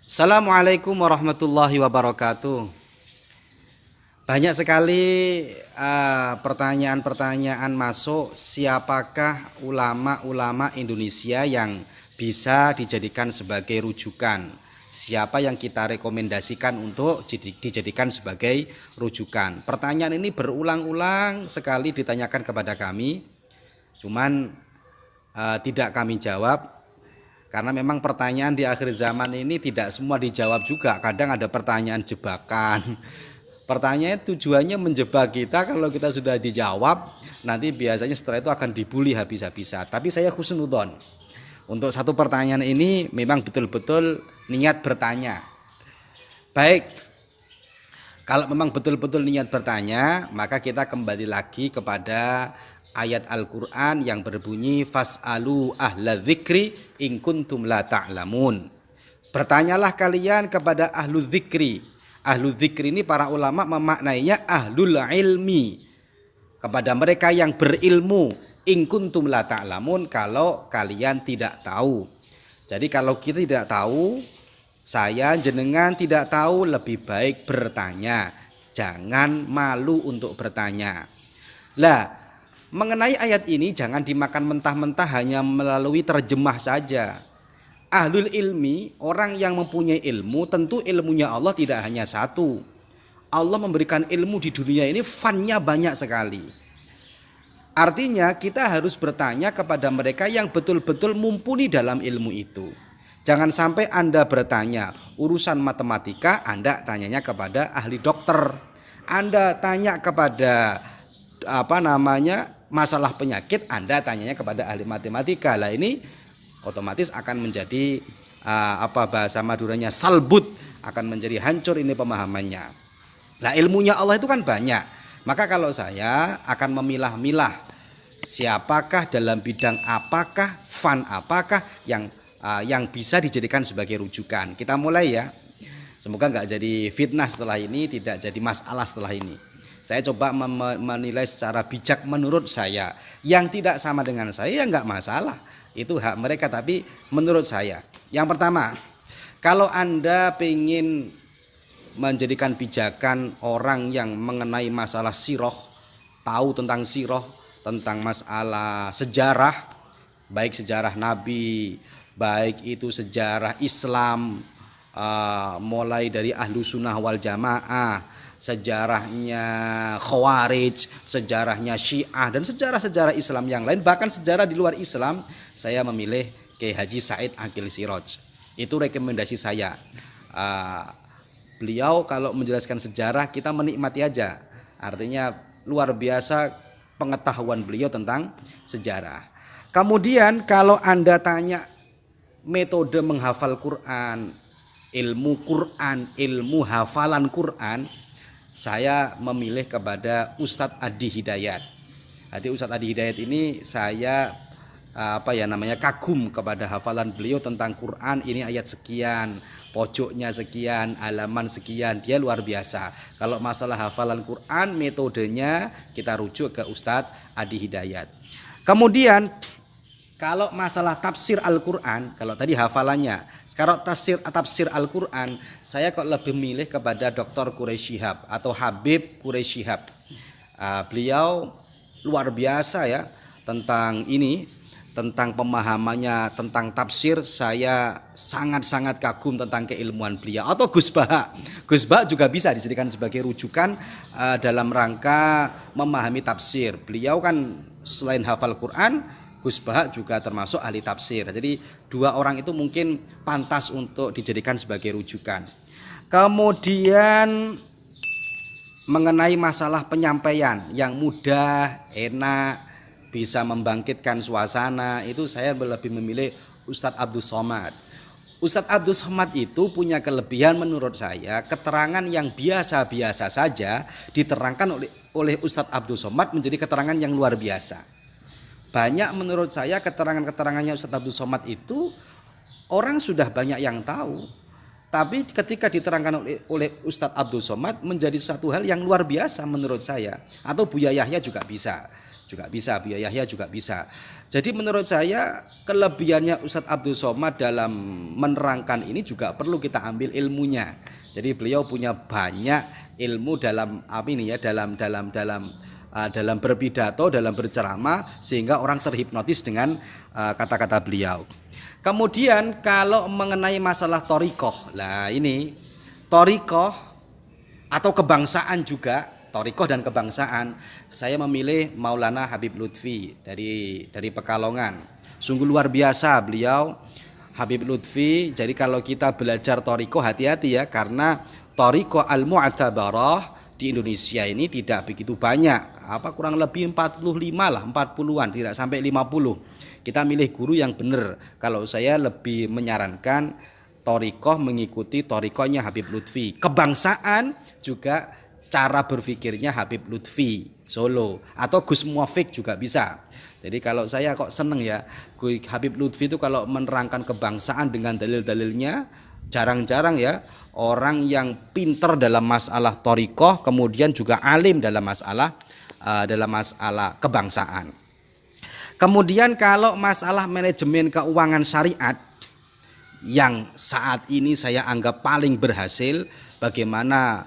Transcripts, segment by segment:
Assalamualaikum warahmatullahi wabarakatuh. Banyak sekali pertanyaan-pertanyaan masuk, siapakah ulama-ulama Indonesia yang bisa dijadikan sebagai rujukan? Siapa yang kita rekomendasikan untuk dijadikan sebagai rujukan? Pertanyaan ini berulang-ulang sekali ditanyakan kepada kami, cuman tidak kami jawab. Karena memang pertanyaan di akhir zaman ini tidak semua dijawab juga. Kadang ada pertanyaan jebakan. Pertanyaan tujuannya menjebak kita, kalau kita sudah dijawab, nanti biasanya setelah itu akan dibully habis-habisan. Tapi saya husnudzon. Untuk satu pertanyaan ini memang betul-betul niat bertanya. Baik, kalau memang betul-betul niat bertanya, maka kita kembali lagi kepada ayat Al-Quran yang berbunyi fas'alu ahla dzikri in kuntum la ta'lamun. Bertanyalah kalian kepada ahlu dzikri. Ahlu dzikri ini para ulama memaknainya ahlul ilmi, kepada mereka yang berilmu. In kuntum la ta'lamun, kalau kalian tidak tahu. Jadi kalau kita tidak tahu, saya jenengan tidak tahu, lebih baik bertanya. Jangan malu untuk bertanya. Lah, mengenai ayat ini jangan dimakan mentah-mentah hanya melalui terjemah saja. Ahlul ilmi, orang yang mempunyai ilmu, tentu ilmunya Allah tidak hanya satu. Allah memberikan ilmu di dunia ini fannya banyak sekali. Artinya kita harus bertanya kepada mereka yang betul-betul mumpuni dalam ilmu itu. Jangan sampai Anda bertanya urusan matematika, Anda tanyanya kepada ahli dokter. Anda tanya kepada masalah penyakit, Anda tanyanya kepada ahli matematika. Lah ini otomatis akan menjadi bahasa Maduranya salbut, akan menjadi hancur ini pemahamannya. Nah, ilmunya Allah itu kan banyak. Maka kalau saya akan memilah-milah siapakah dalam bidang apakah, fan apakah yang bisa dijadikan sebagai rujukan. Kita mulai ya. Semoga enggak jadi fitnah setelah ini, tidak jadi masalah setelah ini. Saya coba menilai secara bijak menurut saya. Yang tidak sama dengan saya ya enggak masalah. Itu hak mereka, tapi menurut saya. Yang pertama, kalau Anda ingin menjadikan pijakan orang yang mengenai masalah siroh, tahu tentang siroh, tentang masalah sejarah, baik sejarah Nabi, baik itu sejarah Islam, mulai dari ahlu sunnah wal jamaah, sejarahnya Khawarij, sejarahnya Syiah, dan sejarah-sejarah Islam yang lain, bahkan sejarah di luar Islam, saya memilih Kiai Haji Said Aqil Siraj. Itu rekomendasi saya. Beliau kalau menjelaskan sejarah kita menikmati aja. Artinya luar biasa pengetahuan beliau tentang sejarah. Kemudian kalau Anda tanya metode menghafal Quran, ilmu hafalan Quran, saya memilih kepada Ustadz Adi Hidayat. Jadi Ustadz Adi Hidayat ini saya kagum kepada hafalan beliau tentang Quran. Ini ayat sekian, pojoknya sekian, halaman sekian, dia luar biasa. Kalau masalah hafalan Quran, metodenya kita rujuk ke Ustadz Adi Hidayat. Kemudian kalau masalah tafsir Al-Quran, kalau tadi hafalannya, sekarang tafsir Al-Quran, saya kok lebih milih kepada Dr. Quraisy Shihab atau Habib Quraisy Shihab. Beliau luar biasa ya tentang ini, tentang pemahamannya tentang tafsir. Saya sangat-sangat kagum tentang keilmuan beliau. Atau Gus Baha juga bisa dijadikan sebagai rujukan dalam rangka memahami tafsir. Beliau kan selain hafal Quran, Gus Baha juga termasuk ahli tafsir. Jadi dua orang itu mungkin pantas untuk dijadikan sebagai rujukan. Kemudian mengenai masalah penyampaian yang mudah, enak, bisa membangkitkan suasana, itu saya lebih memilih Ustadz Abdul Somad. Ustadz Abdul Somad itu punya kelebihan menurut saya, keterangan yang biasa-biasa saja diterangkan oleh Ustadz Abdul Somad menjadi keterangan yang luar biasa. Banyak menurut saya keterangan-keterangannya Ustadz Abdul Somad itu orang sudah banyak yang tahu, Tapi ketika diterangkan oleh Ustadz Abdul Somad menjadi satu hal yang luar biasa menurut saya. Atau Buya Yahya juga bisa. Buya Yahya juga bisa. Jadi menurut saya kelebihannya Ustadz Abdul Somad dalam menerangkan ini juga perlu kita ambil ilmunya. Jadi beliau punya banyak ilmu dalam dalam berpidato, dalam berceramah, sehingga orang terhipnotis dengan kata-kata beliau. Kemudian kalau mengenai masalah thariqah, lah ini thariqah atau kebangsaan juga, thariqah dan kebangsaan, saya memilih Maulana Habib Lutfi dari Pekalongan. Sungguh luar biasa beliau Habib Lutfi. Jadi kalau kita belajar thariqah hati-hati ya, karena thariqah al-mu'tabarah di Indonesia ini tidak begitu banyak, kurang lebih 45 lah, 40-an, tidak sampai 50. Kita milih guru yang benar. Kalau saya lebih menyarankan thariqah mengikuti thariqahnya Habib Lutfi. Kebangsaan juga cara berpikirnya Habib Lutfi Solo atau Gus Muafik juga bisa. Jadi kalau saya kok seneng ya, Habib Lutfi itu kalau menerangkan kebangsaan dengan dalil-dalilnya, jarang-jarang ya orang yang pinter dalam masalah thariqah kemudian juga alim dalam masalah kebangsaan. Kemudian kalau masalah manajemen keuangan syariat yang saat ini saya anggap paling berhasil, bagaimana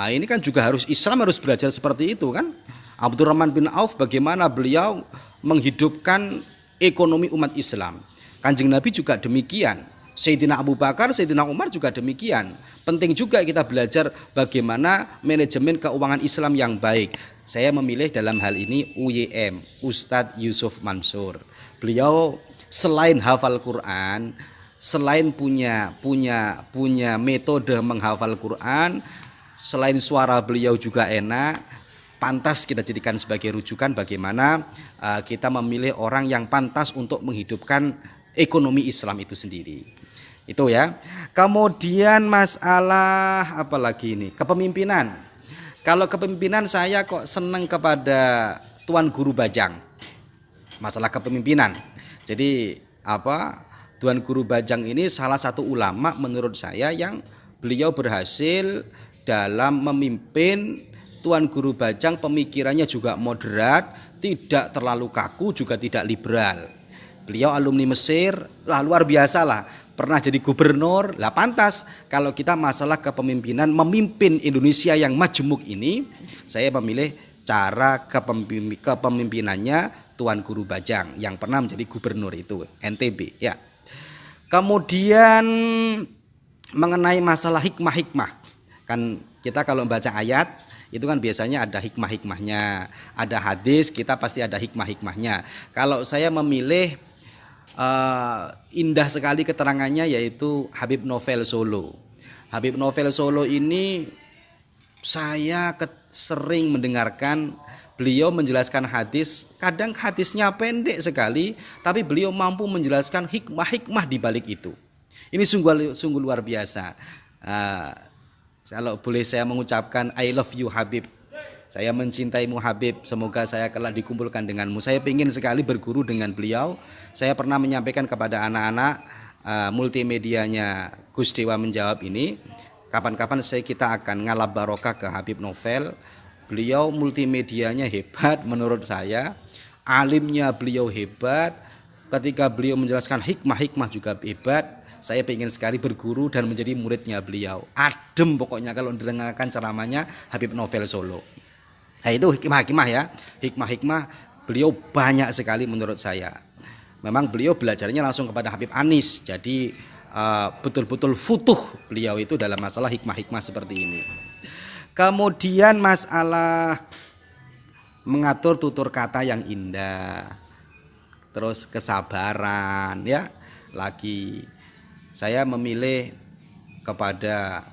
ini kan juga Islam harus belajar seperti itu kan. Abdurrahman bin Auf bagaimana beliau menghidupkan ekonomi umat Islam. Kanjeng Nabi juga demikian. Sayyidina Abu Bakar, Sayyidina Umar juga demikian. Penting juga kita belajar bagaimana manajemen keuangan Islam yang baik. Saya memilih dalam hal ini UYM, Ustadz Yusuf Mansur. Beliau selain hafal Quran, selain punya metode menghafal Quran, selain suara beliau juga enak, pantas kita jadikan sebagai rujukan bagaimana kita memilih orang yang pantas untuk menghidupkan ekonomi Islam itu sendiri. Itu ya. Kemudian masalah apa lagi ini? Kepemimpinan. Kalau kepemimpinan saya kok senang kepada Tuan Guru Bajang. Masalah kepemimpinan. Jadi Tuan Guru Bajang ini salah satu ulama menurut saya yang beliau berhasil dalam memimpin. Tuan Guru Bajang pemikirannya juga moderat, tidak terlalu kaku, juga tidak liberal. Beliau alumni Mesir, luar biasa lah. Pernah jadi gubernur, lah pantas kalau kita masalah kepemimpinan memimpin Indonesia yang majemuk ini, saya memilih cara kepemimpinannya Tuan Guru Bajang yang pernah menjadi gubernur itu NTB ya. Kemudian mengenai masalah hikmah-hikmah, kan kita kalau baca ayat itu kan biasanya ada hikmah-hikmahnya, ada hadis kita pasti ada hikmah-hikmahnya. Kalau saya memilih indah sekali keterangannya yaitu Habib Novel Solo. Habib Novel Solo ini saya sering mendengarkan beliau menjelaskan hadis, kadang hadisnya pendek sekali tapi beliau mampu menjelaskan hikmah-hikmah di balik itu. Ini sungguh luar biasa. Kalau boleh saya mengucapkan I love you Habib. Saya mencintaimu Habib, semoga saya kelak dikumpulkan denganmu. Saya ingin sekali berguru dengan beliau. Saya pernah menyampaikan kepada anak-anak multimedianya Gus Dewa menjawab ini. Kapan-kapan kita akan ngalap barokah ke Habib Novel. Beliau multimedianya hebat menurut saya. Alimnya beliau hebat. Ketika beliau menjelaskan hikmah-hikmah juga hebat. Saya ingin sekali berguru dan menjadi muridnya beliau. Adem pokoknya kalau mendengarkan ceramahnya Habib Novel Solo. Nah itu hikmah-hikmah ya. Hikmah-hikmah beliau banyak sekali menurut saya. Memang beliau belajarnya langsung kepada Habib Anis. Jadi betul-betul futuh beliau itu dalam masalah hikmah-hikmah seperti ini. Kemudian masalah mengatur tutur kata yang indah. Terus kesabaran ya. Lagi saya memilih kepada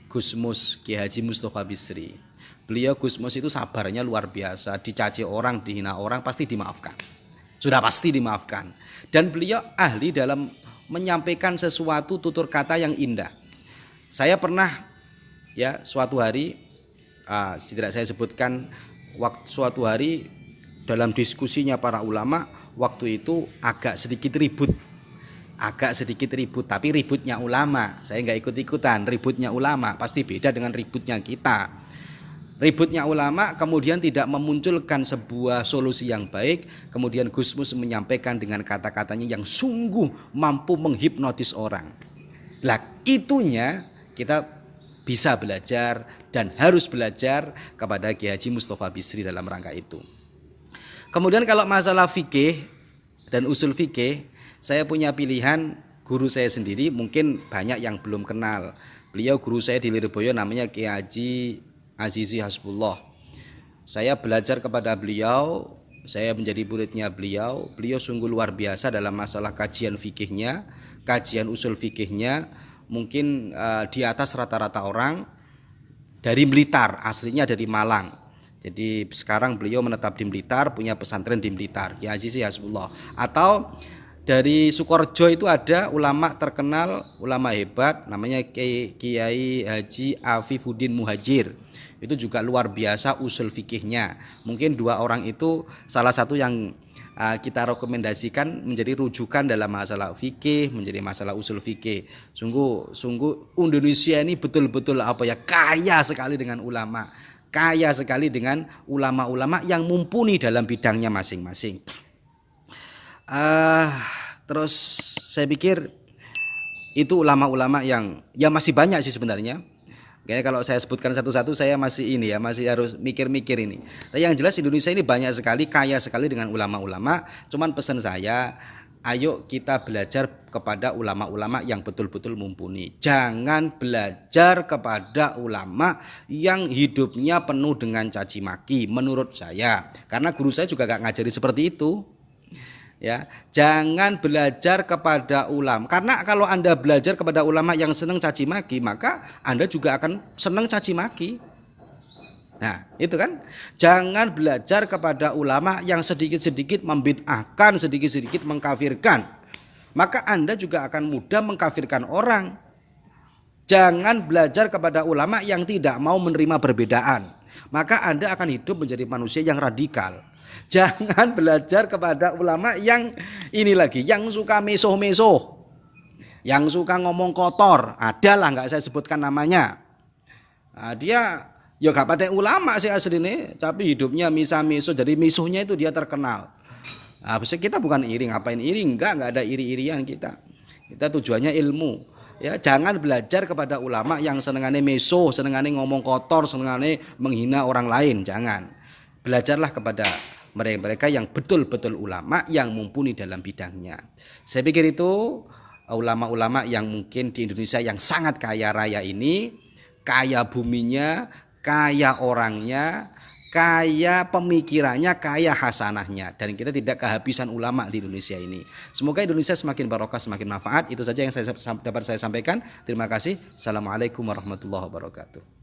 Gusmus Kiai Haji Mustofa Bisri. Beliau Gusmus itu sabarnya luar biasa, dicaci orang, dihina orang pasti dimaafkan. Sudah pasti dimaafkan. Dan beliau ahli dalam menyampaikan sesuatu tutur kata yang indah. Saya pernah ya suatu hari tidak saya sebutkan suatu hari dalam diskusinya para ulama, waktu itu agak sedikit ribut agak sedikit ribut, tapi ributnya ulama. Saya nggak ikut-ikutan, ributnya ulama pasti beda dengan ributnya kita. Ributnya ulama kemudian tidak memunculkan sebuah solusi yang baik, kemudian Gusmus menyampaikan dengan kata-katanya yang sungguh mampu menghipnotis orang. Lah itunya kita bisa belajar dan harus belajar kepada Kiai Haji Mustofa Bisri dalam rangka itu. Kemudian kalau masalah fikih dan usul fikih, saya punya pilihan guru saya sendiri, mungkin banyak yang belum kenal. Beliau guru saya di Lirboyo namanya Kiai Haji Azizi Hasbullah. Saya belajar kepada beliau, saya menjadi muridnya beliau. Beliau sungguh luar biasa dalam masalah kajian fikihnya, kajian usul fikihnya. Mungkin di atas rata-rata orang. Dari Blitar, aslinya dari Malang. Jadi sekarang beliau menetap di Blitar, punya pesantren di Blitar, Kiai Azizi Hasbullah. Atau dari Sukorejo itu ada ulama terkenal, ulama hebat, namanya Kiai Haji Afifuddin Muhajir. Itu juga luar biasa usul fikihnya. Mungkin dua orang itu salah satu yang kita rekomendasikan menjadi rujukan dalam masalah fikih, menjadi masalah usul fikih. Sungguh Indonesia ini betul-betul kaya sekali dengan ulama, kaya sekali dengan ulama-ulama yang mumpuni dalam bidangnya masing-masing. Terus saya pikir itu ulama-ulama yang masih banyak sih sebenarnya. Kayaknya kalau saya sebutkan satu-satu saya masih harus mikir-mikir ini. Tapi yang jelas Indonesia ini banyak sekali, kaya sekali dengan ulama-ulama. Cuman pesan saya, ayo kita belajar kepada ulama-ulama yang betul-betul mumpuni. Jangan belajar kepada ulama yang hidupnya penuh dengan caci maki menurut saya. Karena guru saya juga gak ngajari seperti itu. Ya, jangan belajar kepada ulama, karena kalau Anda belajar kepada ulama yang senang caci maki, maka Anda juga akan senang caci maki. Nah, itu kan. Jangan belajar kepada ulama yang sedikit-sedikit membid'ahkan, sedikit-sedikit mengkafirkan, maka Anda juga akan mudah mengkafirkan orang. Jangan belajar kepada ulama yang tidak mau menerima perbedaan, maka Anda akan hidup menjadi manusia yang radikal. Jangan belajar kepada ulama yang yang suka mesoh-mesoh, yang suka ngomong kotor. Adalah, nggak saya sebutkan namanya. Nah, dia gak pakai ulama sih aslinya, tapi hidupnya misa-mesoh. Jadi mesohnya itu dia terkenal. Nah, kita bukan iri, ngapain iri? Enggak ada iri-irian kita. Kita tujuannya ilmu. Ya, jangan belajar kepada ulama yang senengane mesoh, senengane ngomong kotor, senengane menghina orang lain. Jangan. Belajarlah kepada mereka yang betul-betul ulama yang mumpuni dalam bidangnya. Saya pikir itu ulama-ulama yang mungkin di Indonesia yang sangat kaya raya ini, kaya buminya, kaya orangnya, kaya pemikirannya, kaya hasanahnya, dan kita tidak kehabisan ulama di Indonesia ini. Semoga Indonesia semakin barokah, semakin manfaat. Itu saja yang dapat saya sampaikan. Terima kasih. Assalamualaikum warahmatullahi wabarakatuh.